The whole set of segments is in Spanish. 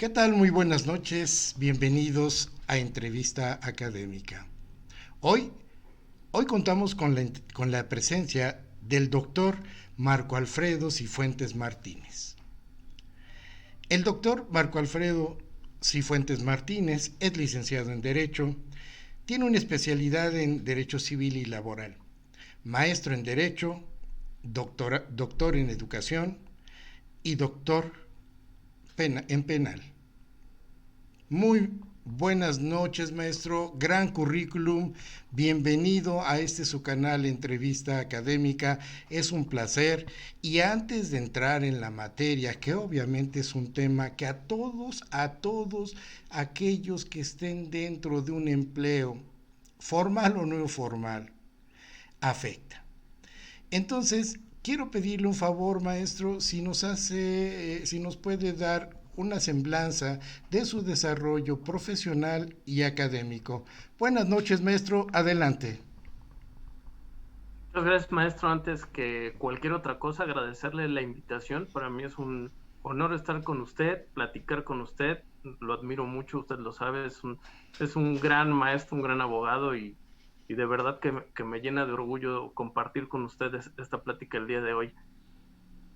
¿Qué tal? Muy buenas noches. Bienvenidos a Entrevista Académica. Hoy, hoy contamos con la presencia del doctor Marco Alfredo Cifuentes Martínez. El doctor Marco Alfredo Cifuentes Martínez es licenciado en Derecho, tiene una especialidad en Derecho Civil y Laboral, maestro en Derecho, doctor en Educación y doctor en Penal. Muy buenas noches, maestro. Gran currículum. Bienvenido a este su canal Entrevista Académica. Es un placer. Y antes de entrar en la materia, que obviamente es un tema que a todos aquellos que estén dentro de un empleo, formal o no formal, afecta. Entonces, quiero pedirle un favor, maestro, si nos puede dar una semblanza de su desarrollo profesional y académico. Buenas noches, maestro, adelante. Muchas gracias, maestro. Antes que cualquier otra cosa, agradecerle la invitación. Para mí es un honor estar con usted, platicar con usted. Lo admiro mucho, usted lo sabe, es un gran maestro, un gran abogado y de verdad que me llena de orgullo compartir con ustedes esta plática el día de hoy.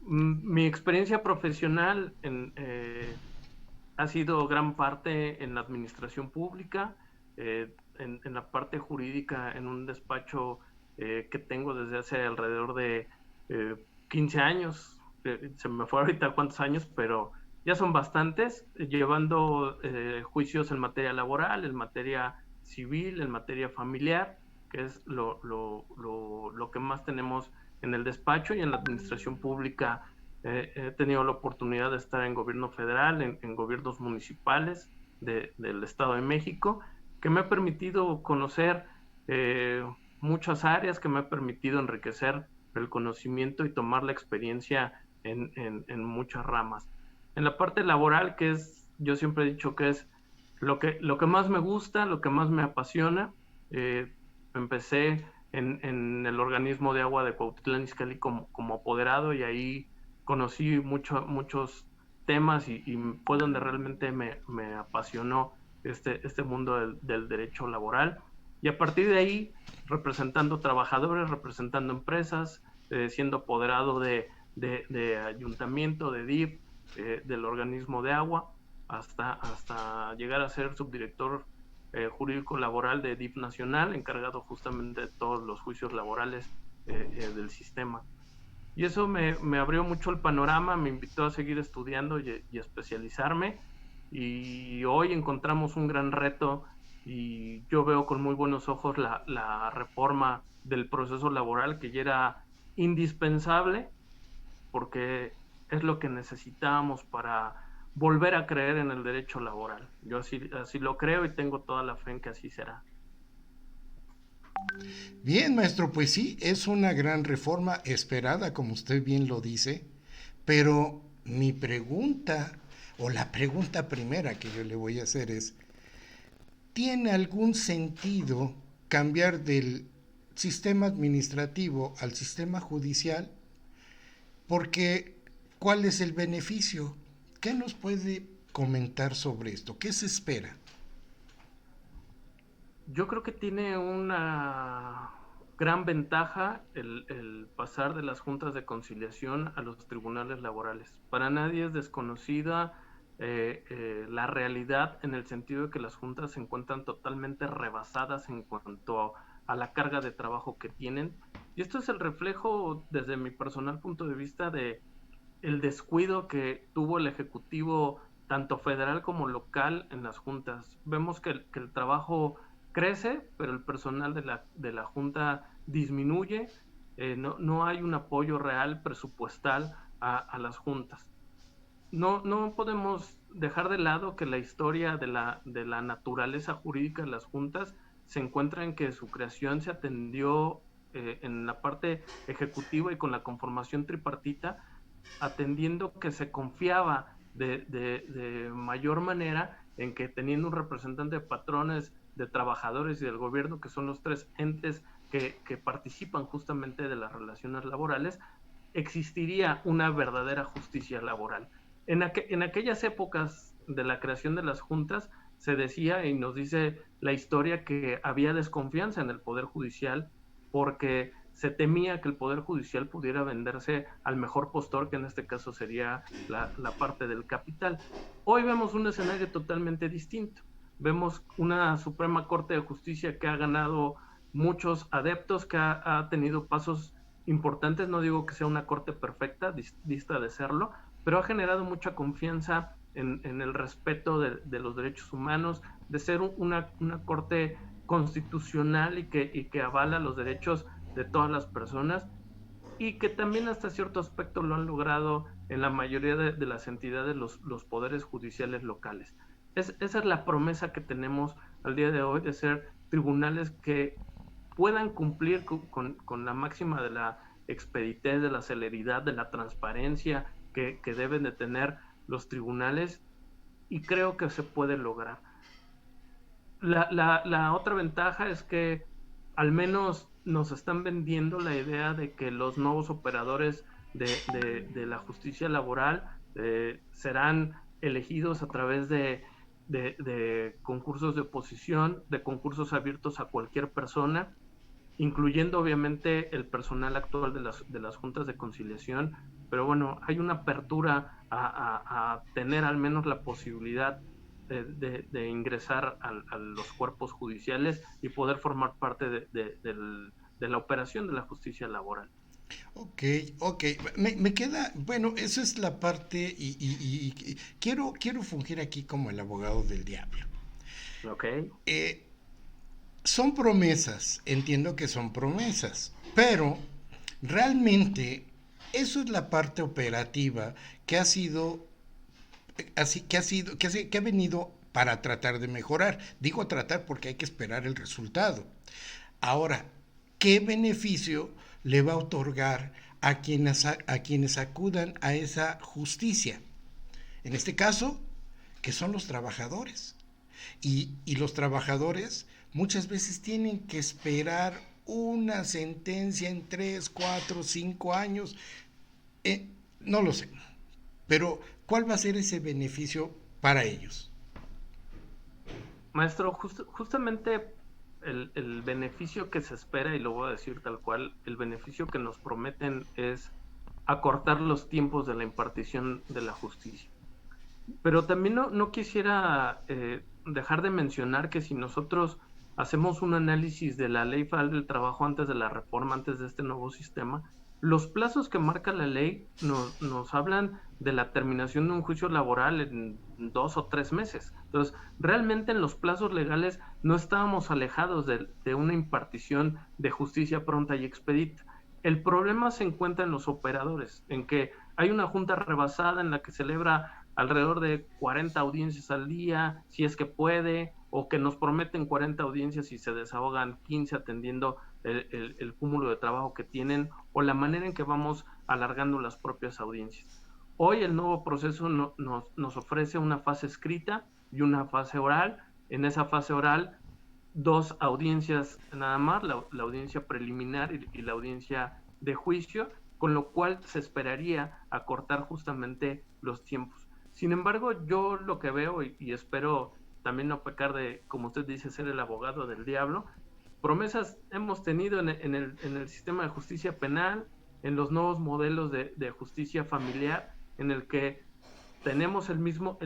Mi experiencia profesional ha sido gran parte en la administración pública, en la parte jurídica, en un despacho que tengo desde hace alrededor de 15 años. Se me fue ahorita cuántos años, pero ya son bastantes, llevando juicios en materia laboral, en materia civil, en materia familiar, que es lo que más tenemos en el despacho y en la administración pública. He tenido la oportunidad de estar en gobierno federal, en gobiernos municipales del Estado de México, que me ha permitido conocer eh, muchas áreas, que me ha permitido enriquecer el conocimiento y tomar la experiencia en muchas ramas. En la parte laboral, que es, yo siempre he dicho que es lo que más me gusta, lo que más me apasiona. eh, Empecé en el organismo de agua de Cuautitlán Izcalli como apoderado, y ahí conocí muchos temas y fue donde realmente me apasionó este mundo del derecho laboral. Y a partir de ahí, representando trabajadores, representando empresas, siendo apoderado de ayuntamiento, de DIF, del organismo de agua, hasta llegar a ser subdirector jurídico laboral de DIF Nacional, encargado justamente de todos los juicios laborales del sistema. Y eso me abrió mucho el panorama, me invitó a seguir estudiando y especializarme. Y hoy encontramos un gran reto y yo veo con muy buenos ojos la reforma del proceso laboral, que ya era indispensable porque es lo que necesitamos para volver a creer en el derecho laboral. Yo así lo creo y tengo toda la fe en que así será. Bien, maestro, pues sí, es una gran reforma esperada, como usted bien lo dice, pero mi pregunta, o la pregunta primera que yo le voy a hacer es, ¿tiene algún sentido cambiar del sistema administrativo al sistema judicial? Porque, ¿cuál es el beneficio? ¿Qué nos puede comentar sobre esto? ¿Qué se espera? Yo creo que tiene una gran ventaja el pasar de las juntas de conciliación a los tribunales laborales. Para nadie es desconocida la realidad, en el sentido de que las juntas se encuentran totalmente rebasadas en cuanto a la carga de trabajo que tienen. Y esto es el reflejo, desde mi personal punto de vista, de el descuido que tuvo el Ejecutivo, tanto federal como local, en las juntas. Vemos que el trabajo crece, pero el personal de la Junta disminuye. No hay un apoyo real presupuestal a las juntas. No podemos dejar de lado que la historia de la naturaleza jurídica de las juntas se encuentra en que su creación se atendió en la parte ejecutiva y con la conformación tripartita, atendiendo que se confiaba de mayor manera en que, teniendo un representante de patrones, de trabajadores y del gobierno, que son los tres entes que participan justamente de las relaciones laborales, existiría una verdadera justicia laboral. En aquellas épocas de la creación de las juntas, se decía y nos dice la historia que había desconfianza en el Poder Judicial porque se temía que el Poder Judicial pudiera venderse al mejor postor, que en este caso sería la parte del capital. Hoy vemos un escenario totalmente distinto. Vemos una Suprema Corte de Justicia que ha ganado muchos adeptos, que ha tenido pasos importantes. No digo que sea una corte perfecta, dista de serlo, pero ha generado mucha confianza en el respeto de los derechos humanos, de ser una corte constitucional y que avala los derechos de todas las personas, y que también hasta cierto aspecto lo han logrado en la mayoría de las entidades, los poderes judiciales locales. Esa es la promesa que tenemos al día de hoy, de ser tribunales que puedan cumplir con la máxima de la expeditez, de la celeridad, de la transparencia que deben de tener los tribunales, y creo que se puede lograr. La otra ventaja es que al menos nos están vendiendo la idea de que los nuevos operadores de la justicia laboral serán elegidos a través de concursos de oposición, de concursos abiertos a cualquier persona, incluyendo obviamente el personal actual de las juntas de conciliación. Pero bueno, hay una apertura a tener al menos la posibilidad de ingresar a los cuerpos judiciales y poder formar parte de la operación de la justicia laboral. Ok, ok. Me queda, bueno, eso es la parte y quiero fungir aquí como el abogado del diablo. ¿Ok? Eh, Son promesas, entiendo que son promesas, pero realmente eso es la parte operativa que ha sido, así, que ha venido para tratar de mejorar. Digo tratar porque hay que esperar el resultado. Ahora, ¿qué beneficio le va a otorgar a quienes acudan a esa justicia? En este caso, que son los trabajadores. Y los trabajadores muchas veces tienen que esperar una sentencia en 3, 4, 5 años. No lo sé. Pero, ¿cuál va a ser ese beneficio para ellos? Maestro, justamente el beneficio que se espera, y lo voy a decir tal cual, el beneficio que nos prometen es acortar los tiempos de la impartición de la justicia. Pero también no quisiera dejar de mencionar que si nosotros hacemos un análisis de la Ley Federal del Trabajo antes de la reforma, antes de este nuevo sistema, los plazos que marca la ley nos hablan de la terminación de un juicio laboral en 2 o 3 meses. Entonces, realmente en los plazos legales no estábamos alejados de una impartición de justicia pronta y expedita. El problema se encuentra en los operadores, en que hay una junta rebasada en la que celebra alrededor de 40 audiencias al día, si es que puede, o que nos prometen 40 audiencias y se desahogan 15 atendiendo el cúmulo de trabajo que tienen, o la manera en que vamos alargando las propias audiencias. Hoy el nuevo proceso nos ofrece una fase escrita y una fase oral. En esa fase oral, 2 audiencias nada más, la audiencia preliminar y la audiencia de juicio, con lo cual se esperaría acortar justamente los tiempos. Sin embargo, yo lo que veo, y espero también no pecar de, como usted dice, ser el abogado del diablo, promesas hemos tenido en el sistema de justicia penal, en los nuevos modelos de justicia familiar, en el que tenemos el mismo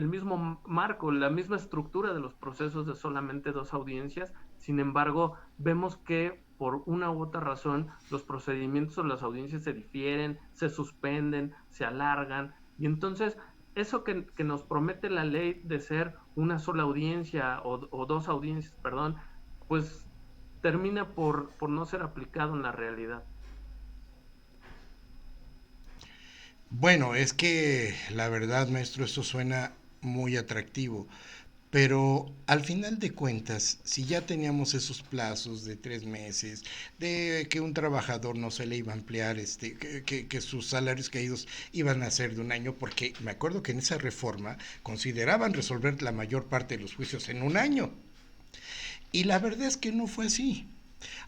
marco, la misma estructura de los procesos de solamente 2 audiencias. Sin embargo, vemos que por una u otra razón los procedimientos o las audiencias se difieren, se suspenden, se alargan, y entonces eso que nos promete la ley de ser una sola audiencia o 2 audiencias, perdón, pues termina por no ser aplicado en la realidad. Bueno, es que la verdad, maestro, eso suena muy atractivo. Pero al final de cuentas, si ya teníamos esos plazos de 3 meses, de que un trabajador no se le iba a ampliar, que sus salarios caídos iban a ser de un año, porque me acuerdo que en esa reforma consideraban resolver la mayor parte de los juicios en un año. Y la verdad es que no fue así.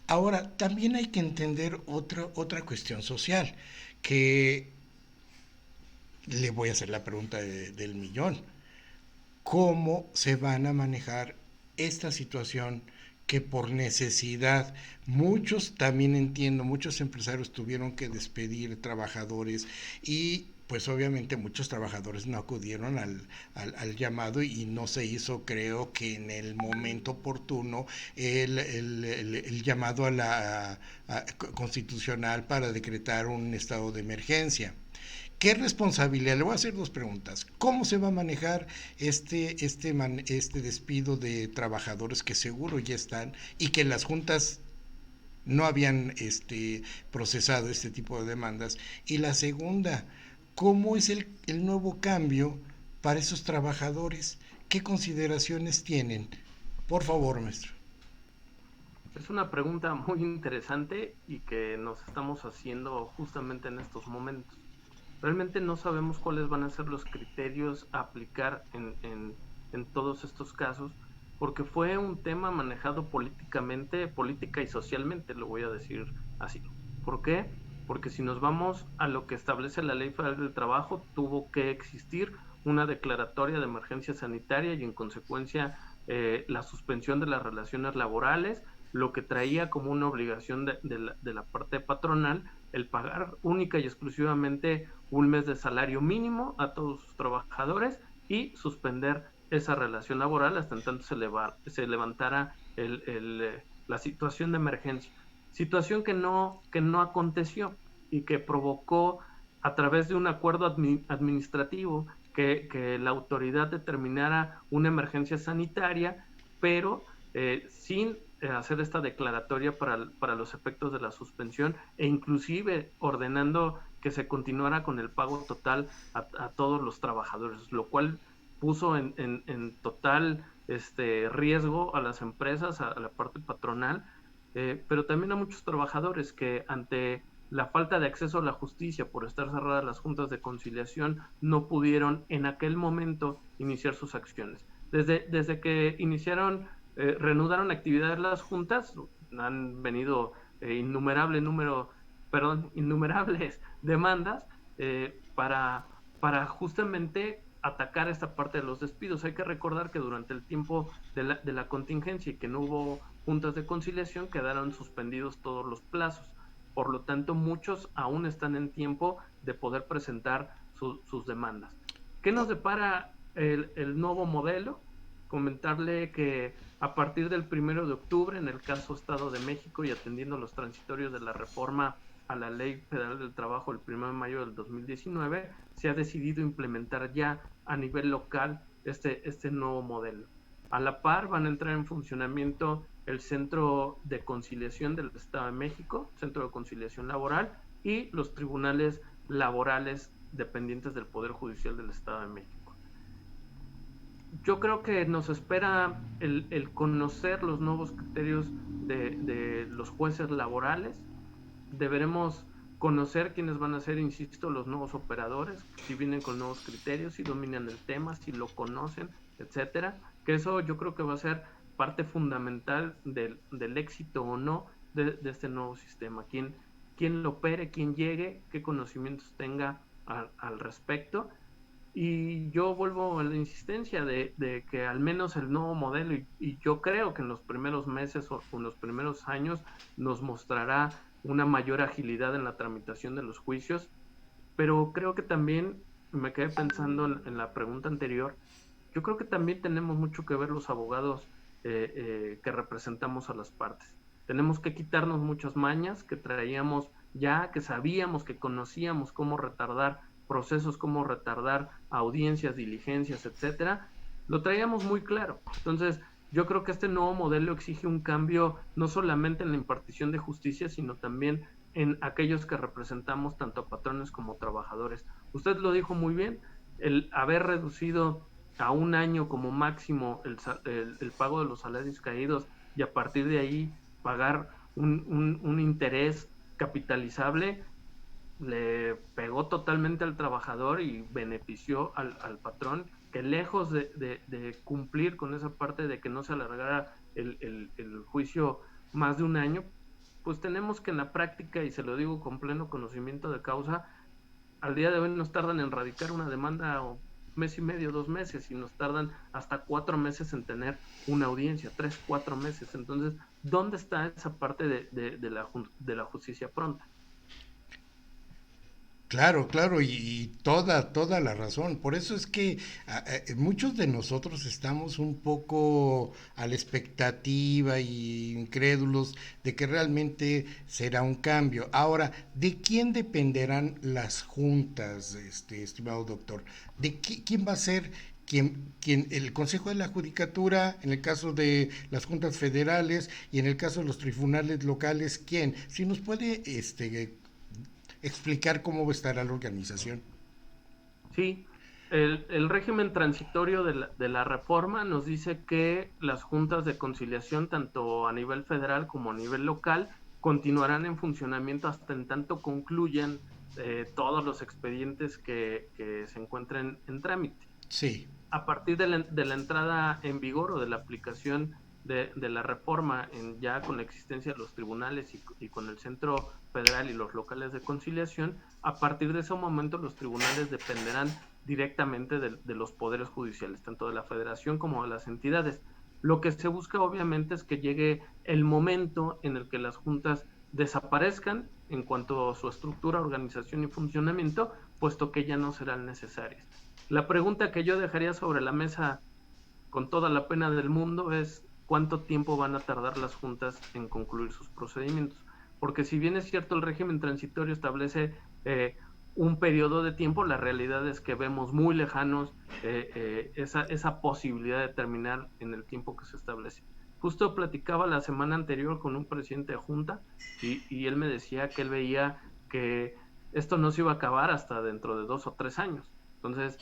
Ahora, también hay que entender otra cuestión social, que le voy a hacer la pregunta del millón. cómo se van a manejar esta situación que por necesidad muchos, también entiendo, muchos empresarios tuvieron que despedir trabajadores y pues obviamente muchos trabajadores no acudieron al llamado y no se hizo, creo que en el momento oportuno, el llamado constitucional para decretar un estado de emergencia. ¿Qué responsabilidad? Le voy a hacer dos preguntas. ¿Cómo se va a manejar este despido de trabajadores que seguro ya están y que las juntas no habían procesado este tipo de demandas? Y la segunda, ¿cómo es el nuevo cambio para esos trabajadores? ¿Qué consideraciones tienen? Por favor, maestro. Es una pregunta muy interesante y que nos estamos haciendo justamente en estos momentos. Realmente no sabemos cuáles van a ser los criterios a aplicar en todos estos casos, porque fue un tema manejado políticamente, política y socialmente, lo voy a decir así. ¿Por qué? Porque si nos vamos a lo que establece la Ley Federal del Trabajo, tuvo que existir una declaratoria de emergencia sanitaria y en consecuencia la suspensión de las relaciones laborales, lo que traía como una obligación de la parte patronal el pagar única y exclusivamente un mes de salario mínimo a todos sus trabajadores y suspender esa relación laboral hasta en tanto se levantara la situación de emergencia. Situación que no aconteció y que provocó a través de un acuerdo administrativo que la autoridad determinara una emergencia sanitaria, pero sin hacer esta declaratoria para los efectos de la suspensión e inclusive ordenando que se continuara con el pago total a todos los trabajadores, lo cual puso en total riesgo a las empresas, a la parte patronal, pero también a muchos trabajadores que ante la falta de acceso a la justicia por estar cerradas las juntas de conciliación no pudieron en aquel momento iniciar sus acciones. Desde que iniciaron reanudaron actividades las juntas, han venido innumerables demandas para justamente atacar esta parte de los despidos. Hay que recordar que durante el tiempo de la contingencia y que no hubo juntas de conciliación, quedaron suspendidos todos los plazos. Por lo tanto, muchos aún están en tiempo de poder presentar sus demandas. ¿Qué nos depara el nuevo modelo? Comentarle que a partir del 1 de octubre, en el caso Estado de México y atendiendo los transitorios de la reforma a la Ley Federal del Trabajo el 1 de mayo del 2019, se ha decidido implementar ya a nivel local este nuevo modelo. A la par van a entrar en funcionamiento el Centro de Conciliación del Estado de México, Centro de Conciliación Laboral, y los tribunales laborales dependientes del Poder Judicial del Estado de México. Yo creo que nos espera el conocer los nuevos criterios de los jueces laborales. Deberemos conocer quiénes van a ser, insisto, los nuevos operadores, si vienen con nuevos criterios, si dominan el tema, si lo conocen, etcétera. Que eso yo creo que va a ser parte fundamental del éxito o no de este nuevo sistema. Quién lo opere, quién llegue, qué conocimientos tenga al respecto. Y yo vuelvo a la insistencia de que al menos el nuevo modelo, y yo creo que en los primeros meses o en los primeros años nos mostrará una mayor agilidad en la tramitación de los juicios, pero creo que también me quedé pensando en la pregunta anterior, yo creo que también tenemos mucho que ver los abogados que representamos a las partes. Tenemos que quitarnos muchas mañas que traíamos ya, que sabíamos, que conocíamos cómo retardar procesos, cómo retardar audiencias, diligencias, etcétera. Lo traíamos muy claro. Entonces, yo creo que este nuevo modelo exige un cambio no solamente en la impartición de justicia, sino también en aquellos que representamos tanto a patrones como trabajadores. Usted lo dijo muy bien, el haber reducido a un año como máximo el pago de los salarios caídos y a partir de ahí pagar un interés capitalizable le pegó totalmente al trabajador y benefició al patrón, que lejos de cumplir con esa parte de que no se alargara el juicio más de un año, pues tenemos que en la práctica, y se lo digo con pleno conocimiento de causa, al día de hoy nos tardan en radicar una demanda mes y medio, 2 meses, y nos tardan hasta 4 meses en tener una audiencia, 3, 4 meses. Entonces, ¿dónde está esa parte de la justicia pronta? Claro, claro, y toda la razón. Por eso es que muchos de nosotros estamos un poco a la expectativa y incrédulos de que realmente será un cambio. Ahora, ¿de quién dependerán las juntas, estimado doctor? ¿Quién va a ser el Consejo de la Judicatura, en el caso de las juntas federales y en el caso de los tribunales locales, quién? Si nos puede explicar cómo estará la organización. Sí, el régimen transitorio de la reforma nos dice que las juntas de conciliación, tanto a nivel federal como a nivel local, continuarán en funcionamiento hasta en tanto concluyan todos los expedientes que se encuentren en trámite. Sí, A partir de la entrada en vigor o de la aplicación de la reforma, ya con la existencia de los tribunales y con el Centro Federal y los locales de conciliación, a partir de ese momento los tribunales dependerán directamente de los poderes judiciales, tanto de la federación como de las entidades. Lo que se busca obviamente es que llegue el momento en el que las juntas desaparezcan en cuanto a su estructura, organización y funcionamiento, puesto que ya no serán necesarias. La pregunta que yo dejaría sobre la mesa con toda la pena del mundo es cuánto tiempo van a tardar las juntas en concluir sus procedimientos. Porque si bien es cierto el régimen transitorio establece un periodo de tiempo, la realidad es que vemos muy lejanos esa posibilidad de terminar en el tiempo que se establece. Justo platicaba la semana anterior con un presidente de junta y él me decía que él veía que esto no se iba a acabar hasta dentro de 2 o 3 años. Entonces,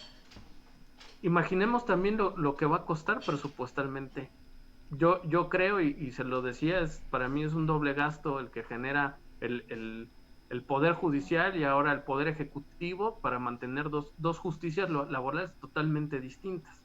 imaginemos también lo que va a costar presupuestalmente. Yo creo, y se lo decía, para mí es un doble gasto el que genera el Poder Judicial y ahora el Poder Ejecutivo para mantener dos justicias laborales totalmente distintas.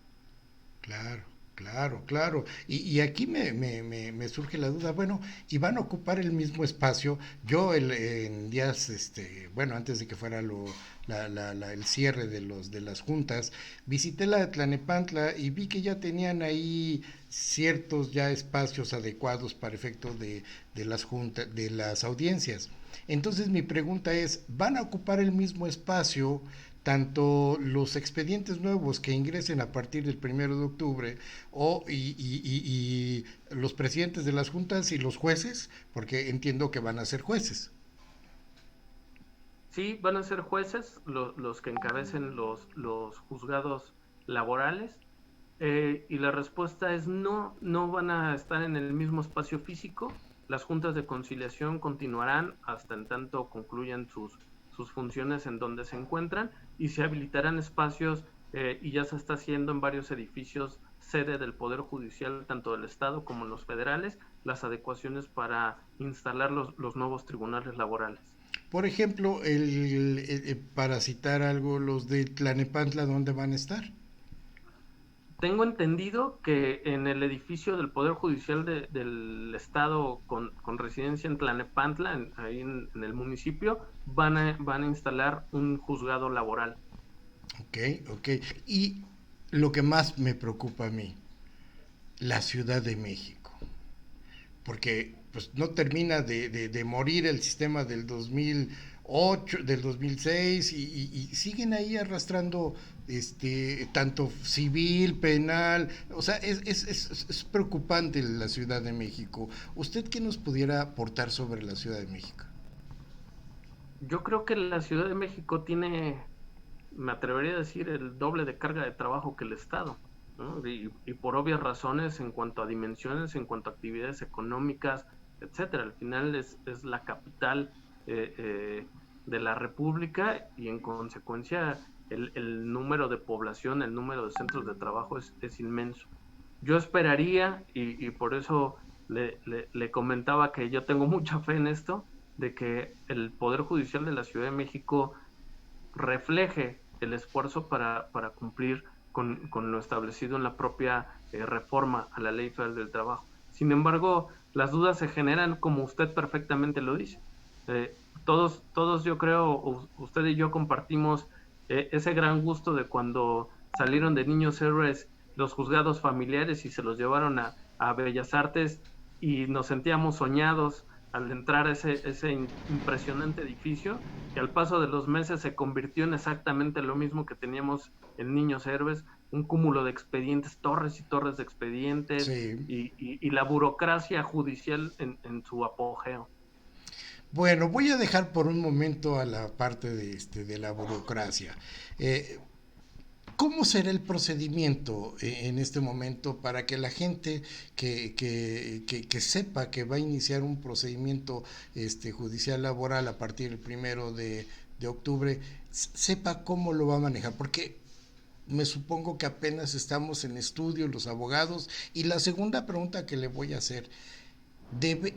claro, claro, claro. Y aquí me surge la duda, bueno, ¿y van a ocupar el mismo espacio? Yo en días, bueno, antes de que fuera el cierre de las juntas, visité la de Tlanepantla y vi que ya tenían ahí ciertos ya espacios adecuados para efectos de las juntas, de las audiencias. Entonces mi pregunta es, ¿van a ocupar el mismo espacio tanto los expedientes nuevos que ingresen a partir del 1 de octubre y los presidentes de las juntas y los jueces? Porque entiendo que van a ser jueces. Sí, van a ser jueces los que encabecen los juzgados laborales. Y la respuesta es no, no van a estar en el mismo espacio físico. Las juntas de conciliación continuarán hasta en tanto concluyan sus funciones en donde se encuentran y se habilitarán espacios y ya se está haciendo en varios edificios sede del Poder Judicial, tanto del Estado como los federales, las adecuaciones para instalar los nuevos tribunales laborales. Por ejemplo, para citar algo, los de Tlanepantla, ¿dónde van a estar? Tengo entendido que en el edificio del Poder Judicial del Estado con residencia en Tlanepantla, ahí en el municipio, van a instalar un juzgado laboral. Ok, ok. Y lo que más me preocupa a mí, la Ciudad de México. Porque pues no termina de morir el sistema del 2008, del 2006 y siguen ahí arrastrando tanto civil, penal, o sea, es preocupante la Ciudad de México. ¿Usted qué nos pudiera aportar sobre la Ciudad de México? Yo creo que la Ciudad de México tiene, me atrevería a decir, el doble de carga de trabajo que el Estado, ¿no? Y por obvias razones en cuanto a dimensiones, en cuanto a actividades económicas, etcétera. Al final es la capital de la República y en consecuencia el número de población, el número de centros de trabajo es inmenso. Yo esperaría, y por eso le comentaba que yo tengo mucha fe en esto, de que el Poder Judicial de la Ciudad de México refleje el esfuerzo para cumplir con lo establecido en la propia reforma a la Ley Federal del Trabajo. Sin embargo, las dudas se generan como usted perfectamente lo dice. Todos yo creo, usted y yo compartimos ese gran gusto de cuando salieron de niños héroes los juzgados familiares y se los llevaron a Bellas Artes y nos sentíamos soñados al entrar a ese impresionante edificio, que al paso de los meses se convirtió en exactamente lo mismo que teníamos en Niños Héroes, un cúmulo de expedientes, torres y torres de expedientes, Sí. y la burocracia judicial en su apogeo. Bueno, voy a dejar por un momento a la parte de la burocracia. Eh, ¿Cómo será el procedimiento en este momento para que la gente que sepa que va a iniciar un procedimiento judicial laboral a partir del 1 de octubre sepa cómo lo va a manejar? Porque me supongo que apenas estamos en estudio los abogados. Y la segunda pregunta que le voy a hacer,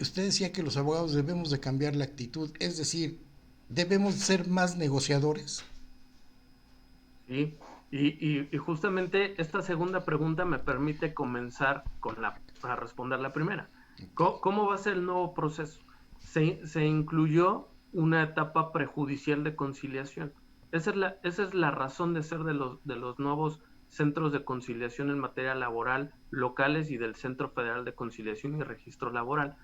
usted decía que los abogados debemos de cambiar la actitud, es decir, debemos ser más negociadores. ¿Sí? Y justamente esta segunda pregunta me permite comenzar para responder la primera. Okay. ¿Cómo va a ser el nuevo proceso? Se incluyó una etapa prejudicial de conciliación. Esa es la razón de ser de los nuevos centros de conciliación en materia laboral locales y del Centro Federal de Conciliación y Registro Laboral.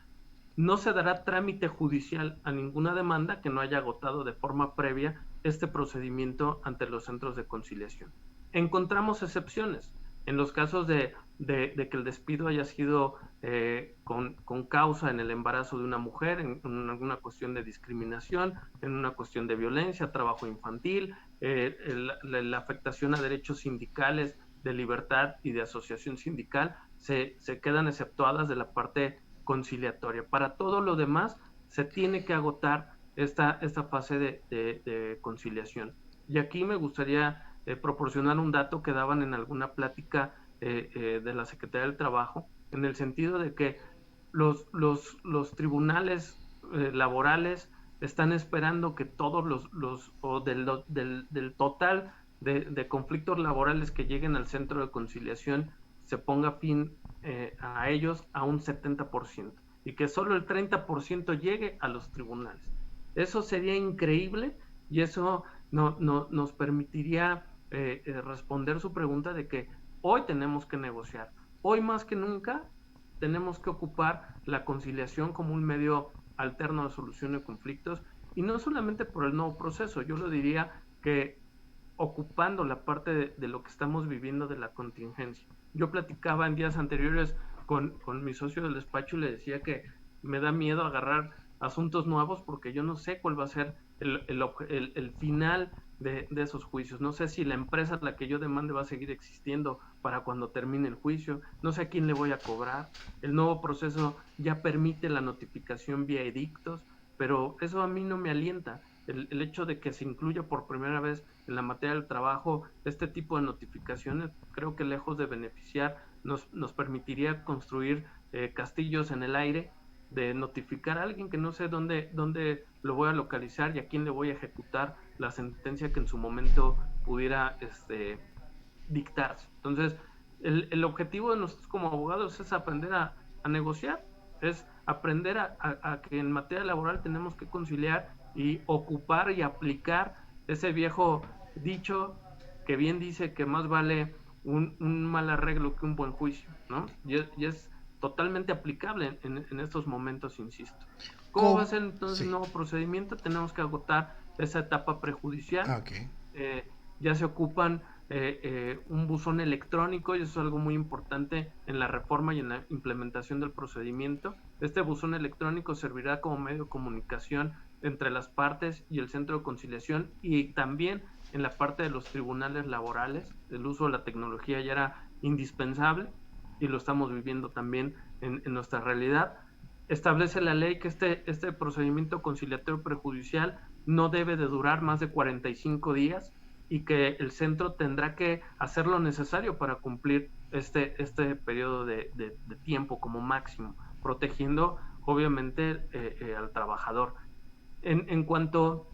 No se dará trámite judicial a ninguna demanda que no haya agotado de forma previa este procedimiento ante los centros de conciliación. Encontramos excepciones en los casos de que el despido haya sido con causa en el embarazo de una mujer, en alguna cuestión de discriminación, en una cuestión de violencia, trabajo infantil, la afectación a derechos sindicales, de libertad y de asociación sindical, se quedan exceptuadas de la parte conciliatoria. Para todo lo demás, se tiene que agotar esta fase de conciliación. Y aquí me gustaría proporcionar un dato que daban en alguna plática de la Secretaría del Trabajo, en el sentido de que los tribunales laborales están esperando que todos o del total de conflictos laborales que lleguen al centro de conciliación se ponga fin a ellos a un 70% y que solo el 30% llegue a los tribunales. Eso sería increíble y eso nos permitiría responder su pregunta de que hoy tenemos que negociar. Hoy más que nunca tenemos que ocupar la conciliación como un medio alterno de solución de conflictos y no solamente por el nuevo proceso, yo lo diría que ocupando la parte de lo que estamos viviendo de la contingencia. Yo platicaba en días anteriores con mi socio del despacho y le decía que me da miedo agarrar asuntos nuevos porque yo no sé cuál va a ser el final de esos juicios. No sé si la empresa a la que yo demande va a seguir existiendo para cuando termine el juicio. No sé a quién le voy a cobrar. El nuevo proceso ya permite la notificación vía edictos, pero eso a mí no me alienta. El hecho de que se incluya por primera vez en la materia del trabajo este tipo de notificaciones, creo que lejos de beneficiar, nos permitiría construir castillos en el aire, de notificar a alguien que no sé dónde lo voy a localizar y a quién le voy a ejecutar la sentencia que en su momento pudiera dictarse. Entonces, el objetivo de nosotros como abogados es aprender a negociar, es aprender a que en materia laboral tenemos que conciliar y ocupar y aplicar ese viejo dicho que bien dice que más vale un mal arreglo que un buen juicio, ¿no? Y es totalmente aplicable en estos momentos, insisto. ¿Cómo va a ¿Cómo? ser entonces el Sí. nuevo procedimiento? Tenemos que agotar esa etapa prejudicial. Ok. Ya se ocupan un buzón electrónico y eso es algo muy importante en la reforma y en la implementación del procedimiento. Este buzón electrónico servirá como medio de comunicación entre las partes y el centro de conciliación y también en la parte de los tribunales laborales. El uso de la tecnología ya era indispensable y lo estamos viviendo también en nuestra realidad. Establece la ley que este procedimiento conciliatorio prejudicial no debe de durar más de 45 días y que el centro tendrá que hacer lo necesario para cumplir este periodo de tiempo como máximo, protegiendo obviamente al trabajador. En cuanto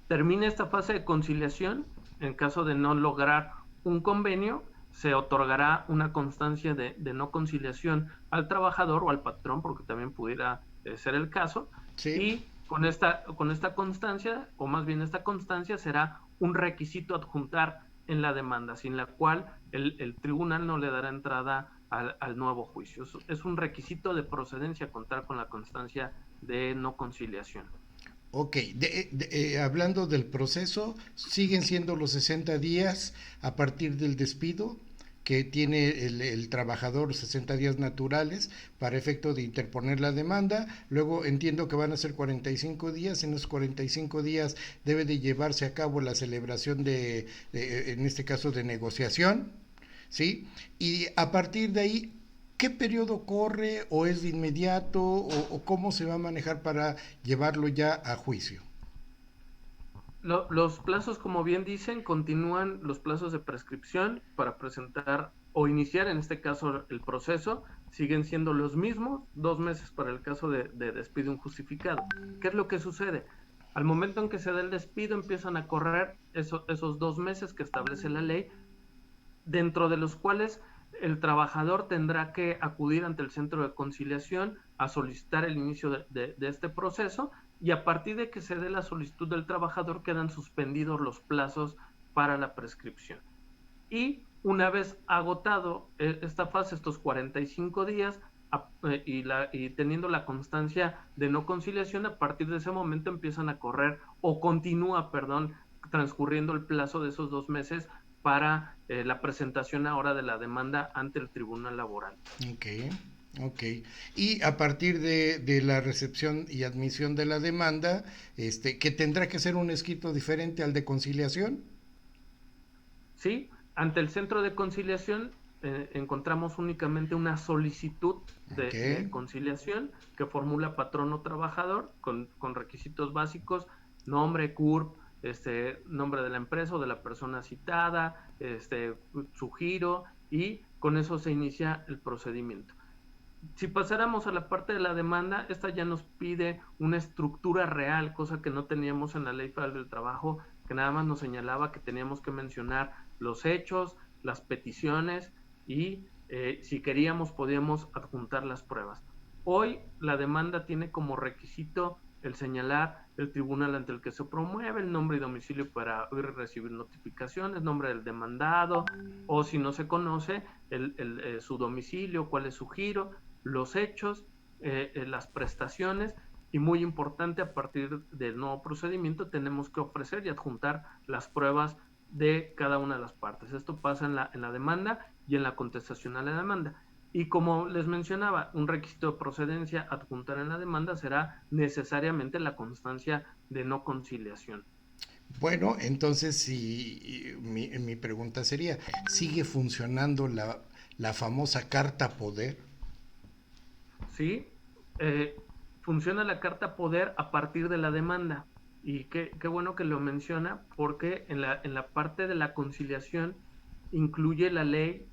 termine esta fase de conciliación, en caso de no lograr un convenio, se otorgará una constancia de no conciliación al trabajador o al patrón, porque también pudiera ser el caso, Sí. y con esta constancia, o más bien esta constancia, será un requisito adjuntar en la demanda, sin la cual el tribunal no le dará entrada al nuevo juicio. Es un requisito de procedencia contar con la constancia de no conciliación. Ok, hablando del proceso, siguen siendo los 60 días a partir del despido que tiene el trabajador, 60 días naturales para efecto de interponer la demanda. Luego entiendo que van a ser 45 días. En esos 45 días debe de llevarse a cabo la celebración en este caso, de negociación, ¿sí? Y a partir de ahí, ¿qué periodo corre o es de inmediato o cómo se va a manejar para llevarlo ya a juicio? Los plazos, como bien dicen, continúan los plazos de prescripción para presentar o iniciar, en este caso, el proceso, siguen siendo los mismos, 2 meses para el caso de despido injustificado. ¿Qué es lo que sucede? Al momento en que se da el despido, empiezan a correr esos 2 meses que establece la ley, dentro de los cuales el trabajador tendrá que acudir ante el centro de conciliación a solicitar el inicio de este proceso, y a partir de que se dé la solicitud del trabajador quedan suspendidos los plazos para la prescripción. Y una vez agotado esta fase, estos 45 días, y teniendo la constancia de no conciliación, a partir de ese momento empiezan a correr o continúa, perdón, transcurriendo el plazo de esos 2 meses para la presentación ahora de la demanda ante el Tribunal Laboral. Ok, ok. Y a partir de la recepción y admisión de la demanda, que tendrá que ser un escrito diferente al de conciliación. ¿Sí? Ante el centro de conciliación encontramos únicamente una solicitud Ok, de conciliación que formula patrono trabajador con requisitos básicos: nombre, CURP, nombre de la empresa o de la persona citada, su giro, y con eso se inicia el procedimiento. Si pasáramos a la parte de la demanda, esta ya nos pide una estructura real, cosa que no teníamos en la Ley Federal del Trabajo, que nada más nos señalaba que teníamos que mencionar los hechos, las peticiones y si queríamos podíamos adjuntar las pruebas. Hoy la demanda tiene como requisito el señalar el tribunal ante el que se promueve, el nombre y domicilio para oír y recibir notificaciones, nombre del demandado, o si no se conoce, su domicilio, cuál es su giro, los hechos, las prestaciones, y muy importante, a partir del nuevo procedimiento tenemos que ofrecer y adjuntar las pruebas de cada una de las partes. Esto pasa en la demanda y en la contestación a la demanda. Y como les mencionaba, un requisito de procedencia adjuntar en la demanda será necesariamente la constancia de no conciliación. bueno, entonces si mi pregunta sería, ¿sigue funcionando la famosa carta poder? ¿Sí? Eh, Funciona la carta poder a partir de la demanda. Y qué bueno que lo menciona, porque en la parte de la conciliación incluye la ley,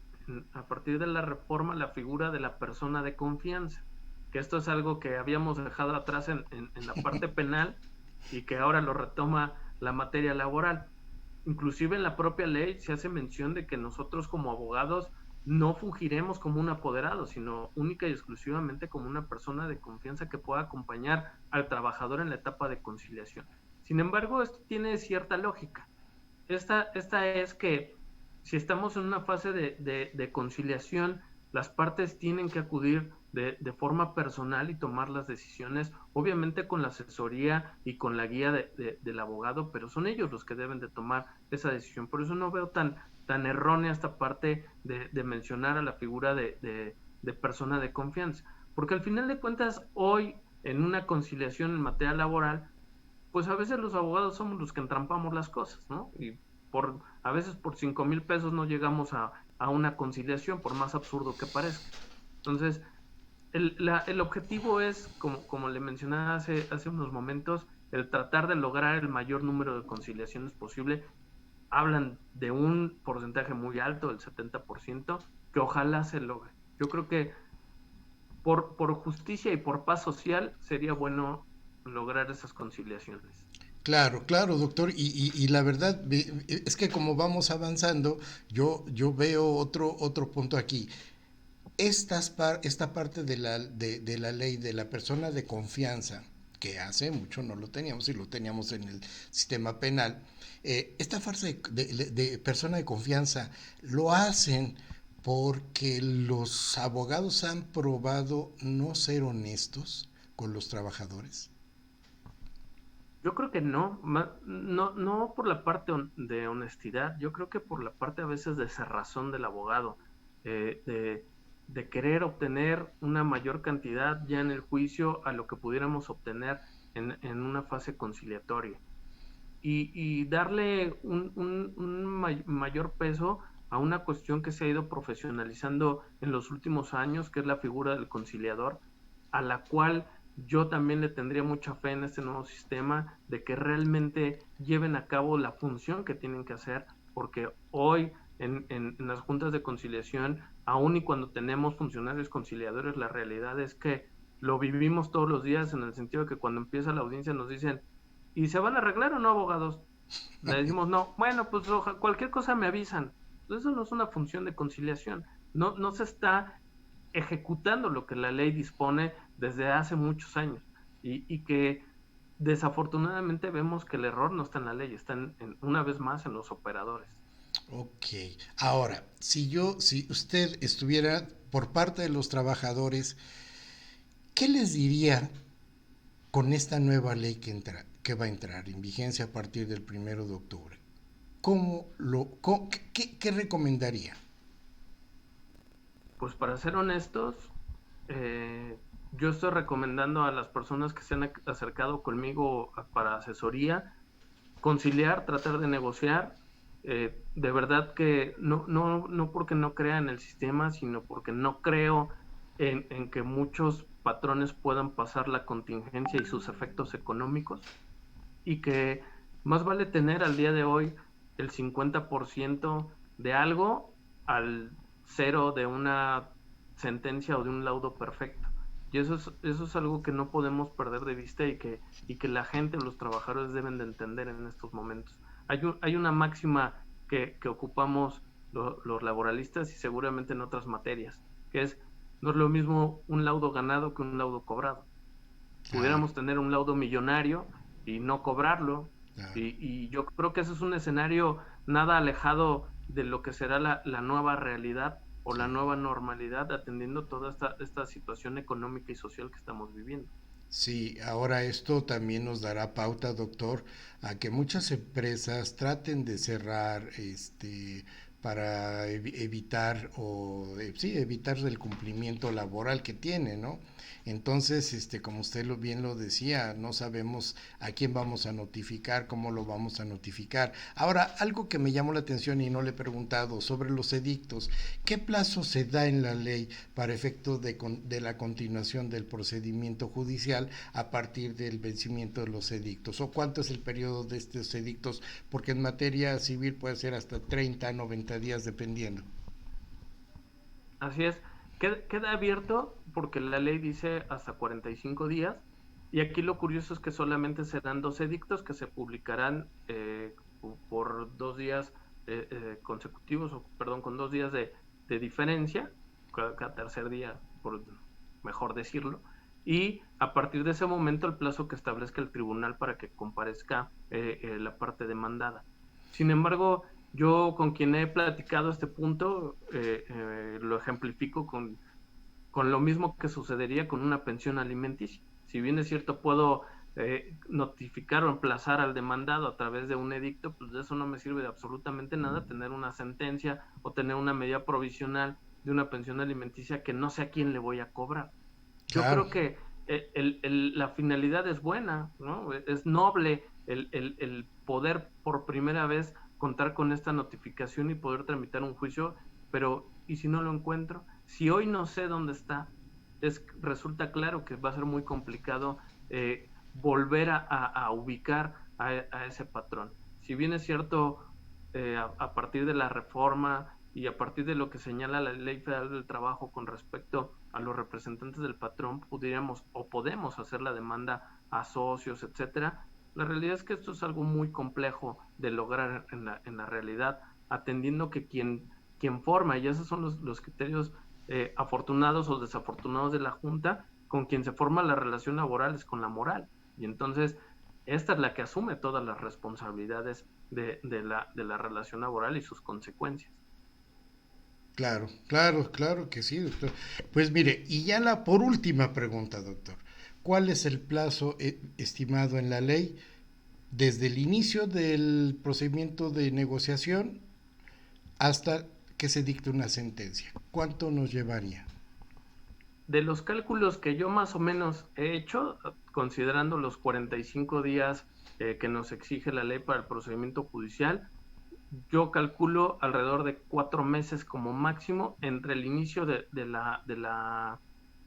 a partir de la reforma, la figura de la persona de confianza, que esto es algo que habíamos dejado atrás en la parte penal y que ahora lo retoma la materia laboral. Inclusive en la propia ley se hace mención de que nosotros como abogados no fungiremos como un apoderado, sino única y exclusivamente como una persona de confianza que pueda acompañar al trabajador en la etapa de conciliación. Sin embargo, esto tiene cierta lógica. Esta es que si estamos en una fase de conciliación, las partes tienen que acudir de forma personal y tomar las decisiones, obviamente con la asesoría y con la guía del abogado, pero son ellos los que deben de tomar esa decisión. Por eso no veo tan errónea esta parte de mencionar a la figura de persona de confianza, porque al final de cuentas, hoy en una conciliación en materia laboral, pues a veces los abogados somos los que entrampamos las cosas, ¿no? Y a veces por 5,000 pesos no llegamos a una conciliación, por más absurdo que parezca. Entonces, el objetivo es, como le mencionaba hace unos momentos, el tratar de lograr el mayor número de conciliaciones posible. Hablan de un porcentaje muy alto, el 70%, que ojalá se logre. Yo creo que por justicia y por paz social sería bueno lograr esas conciliaciones. Claro, claro, doctor. Y la verdad es que como vamos avanzando, yo veo otro punto aquí. Esta parte de la ley de la persona de confianza, que hace mucho no lo teníamos y lo teníamos en el sistema penal. Esta farsa de persona de confianza lo hacen porque los abogados han probado no ser honestos con los trabajadores. Yo creo que no, no por la parte de honestidad, yo creo que por la parte a veces de cerrazón del abogado, eh, de, de querer obtener una mayor cantidad ya en el juicio a lo que pudiéramos obtener en una fase conciliatoria. Y darle mayor peso a una cuestión que se ha ido profesionalizando en los últimos años, que es la figura del conciliador, a la cual yo también le tendría mucha fe en este nuevo sistema de que realmente lleven a cabo la función que tienen que hacer, porque hoy en las juntas de conciliación, aun y cuando tenemos funcionarios conciliadores, la realidad es que lo vivimos todos los días en el sentido de que cuando empieza la audiencia nos dicen, ¿y se van a arreglar o no, abogados? Le decimos, no, bueno, pues cualquier cosa me avisan. Eso no es una función de conciliación. No se está ejecutando lo que la ley dispone desde hace muchos años y que desafortunadamente vemos que el error no está en la ley, está una vez más en los operadores. Ok, ahora, si usted estuviera por parte de los trabajadores, ¿qué les diría con esta nueva ley que va a entrar en vigencia a partir del 1 de octubre? ¿Qué recomendaría? Pues para ser honestos, yo estoy recomendando a las personas que se han acercado conmigo para asesoría, conciliar, tratar de negociar. De verdad que no porque no crea en el sistema, sino porque no creo en que muchos patrones puedan pasar la contingencia y sus efectos económicos, y que más vale tener al día de hoy el 50% de algo al cero de una sentencia o de un laudo perfecto. Y eso es algo que no podemos perder de vista y que la gente, los trabajadores deben de entender en estos momentos. Hay una máxima que ocupamos los laboralistas y seguramente en otras materias, que es, no es lo mismo un laudo ganado que un laudo cobrado. Claro, Pudiéramos tener un laudo millonario y no cobrarlo. claro. Y yo creo que ese es un escenario nada alejado de lo que será la nueva realidad o la Sí. nueva normalidad, atendiendo toda esta situación económica y social que estamos viviendo. Sí, ahora esto también nos dará pauta, doctor, a que muchas empresas traten de cerrar, para evitar sí, evitar el cumplimiento laboral que tiene, ¿no? Entonces, como usted bien lo decía, no sabemos a quién vamos a notificar, cómo lo vamos a notificar. Ahora, algo que me llamó la atención y no le he preguntado sobre los edictos, ¿qué plazo se da en la ley para efecto de la continuación del procedimiento judicial a partir del vencimiento de los edictos? ¿O cuánto es el periodo de estos edictos? Porque en materia civil puede ser hasta 30, 90 días dependiendo. Así es, queda abierto porque la ley dice hasta 45 días, y aquí lo curioso es que solamente serán dos edictos que se publicarán por 2 días consecutivos, o perdón, con 2 días de diferencia, cada tercer día, por mejor decirlo, y a partir de ese momento el plazo que establezca el tribunal para que comparezca la parte demandada. Sin embargo, yo con quien he platicado este punto lo ejemplifico con lo mismo que sucedería con una pensión alimenticia. Si bien es cierto, puedo notificar o emplazar al demandado a través de un edicto, pues de eso no me sirve de absolutamente nada tener una sentencia o tener una medida provisional de una pensión alimenticia que no sé a quién le voy a cobrar. Yo Claro, creo que la finalidad es buena, ¿no? Es noble el poder por primera vez contar con esta notificación y poder tramitar un juicio, pero ¿y si no lo encuentro? Si hoy no sé dónde está, resulta claro que va a ser muy complicado volver a ubicar a ese patrón. Si bien es cierto, a partir de la reforma y a partir de lo que señala la Ley Federal del Trabajo con respecto a los representantes del patrón, pudiéramos o podemos hacer la demanda a socios, etcétera. La realidad es que esto es algo muy complejo de lograr en la realidad, atendiendo que quien forma, y esos son los criterios afortunados o desafortunados de la Junta, con quien se forma la relación laboral es con la moral. Y entonces, esta es la que asume todas las responsabilidades de la relación laboral y sus consecuencias. Claro, claro, claro que sí, doctor. Pues mire, y ya la por última pregunta, doctor. ¿Cuál es el plazo estimado en la ley desde el inicio del procedimiento de negociación hasta que se dicte una sentencia? ¿Cuánto nos llevaría? De los cálculos que yo más o menos he hecho, considerando los 45 días que nos exige la ley para el procedimiento judicial, yo calculo alrededor de 4 meses como máximo entre el inicio de la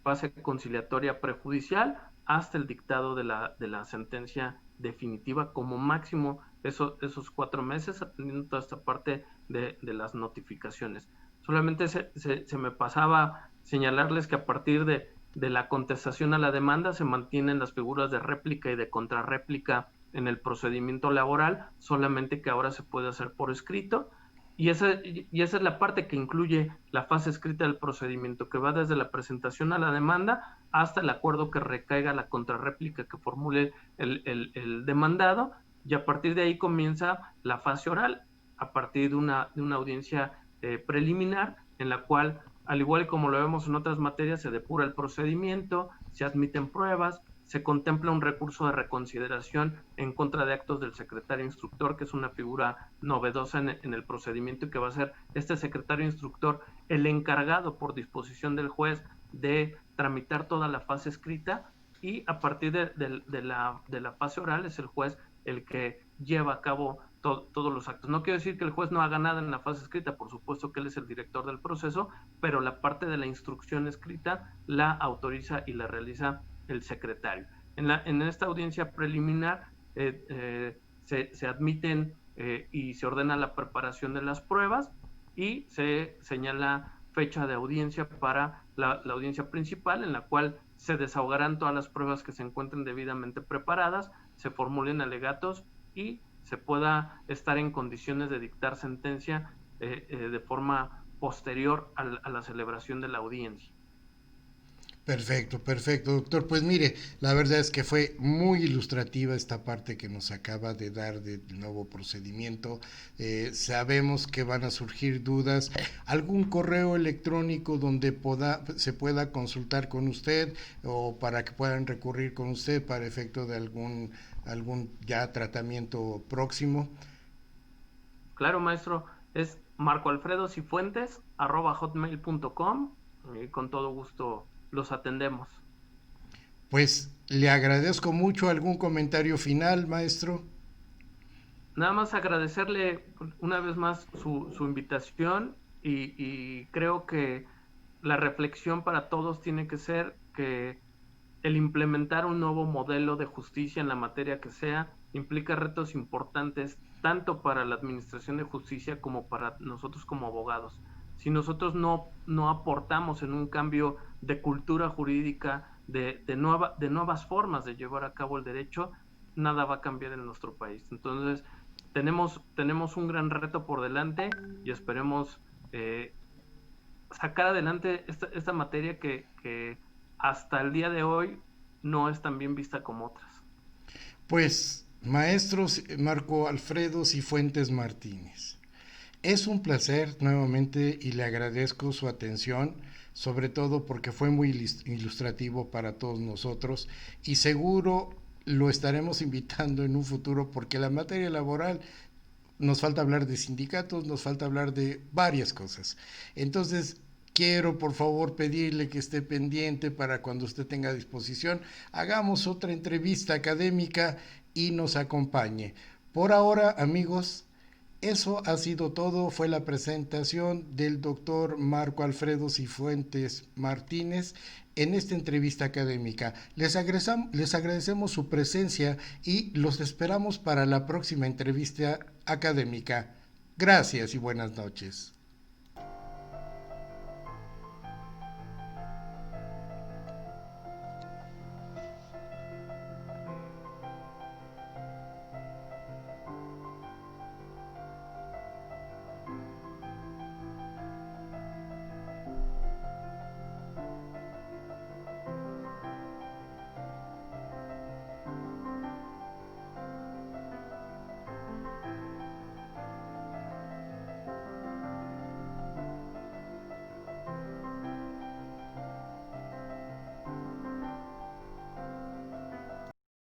fase conciliatoria prejudicial hasta el dictado de la sentencia definitiva, como máximo esos 4 meses, atendiendo toda esta parte de las notificaciones. Solamente se me pasaba señalarles que a partir de la contestación a la demanda se mantienen las figuras de réplica y de contrarréplica en el procedimiento laboral, solamente que ahora se puede hacer por escrito. Y esa es la parte que incluye la fase escrita del procedimiento, que va desde la presentación a la demanda hasta el acuerdo que recaiga la contrarréplica que formule el demandado, y a partir de ahí comienza la fase oral, a partir de una audiencia preliminar, en la cual, al igual como lo vemos en otras materias, se depura el procedimiento, se admiten pruebas, se contempla un recurso de reconsideración en contra de actos del secretario instructor, que es una figura novedosa en el procedimiento, y que va a ser este secretario instructor el encargado por disposición del juez de tramitar toda la fase escrita, y a partir de la fase oral es el juez el que lleva a cabo todos los actos. No quiero decir que el juez no haga nada en la fase escrita, por supuesto que él es el director del proceso, pero la parte de la instrucción escrita la autoriza y la realiza el secretario. En esta audiencia preliminar se admiten y se ordena la preparación de las pruebas, y se señala fecha de audiencia para la audiencia principal, en la cual se desahogarán todas las pruebas que se encuentren debidamente preparadas, se formulen alegatos y se pueda estar en condiciones de dictar sentencia de forma posterior a la celebración de la audiencia. Perfecto, perfecto, doctor. Pues mire, la verdad es que fue muy ilustrativa esta parte que nos acaba de dar del nuevo procedimiento. Sabemos que van a surgir dudas. ¿Algún correo electrónico donde se pueda consultar con usted o para que puedan recurrir con usted para efecto de algún ya tratamiento próximo? Claro, maestro, es marcoalfredosifuentes@hotmail.com, y con todo gusto los atendemos. Pues le agradezco mucho. ¿Algún comentario final, maestro? Nada más agradecerle una vez más su invitación, y creo que la reflexión para todos tiene que ser que el implementar un nuevo modelo de justicia en la materia que sea implica retos importantes tanto para la administración de justicia como para nosotros como abogados. Si nosotros no aportamos en un cambio de cultura jurídica, de nuevas formas de llevar a cabo el derecho, nada va a cambiar en nuestro país. Entonces, tenemos un gran reto por delante, y esperemos sacar adelante esta materia que hasta el día de hoy no es tan bien vista como otras. Pues, maestros Marco Alfredo Cifuentes Martínez, es un placer nuevamente y le agradezco su atención, sobre todo porque fue muy ilustrativo para todos nosotros y seguro lo estaremos invitando en un futuro porque la materia laboral nos falta hablar de sindicatos, nos falta hablar de varias cosas. Entonces, quiero por favor pedirle que esté pendiente para cuando usted tenga disposición, hagamos otra entrevista académica y nos acompañe. Por ahora, amigos, eso ha sido todo. Fue la presentación del doctor Marco Alfredo Cifuentes Martínez en esta entrevista académica. Les agradecemos su presencia y los esperamos para la próxima entrevista académica. Gracias y buenas noches.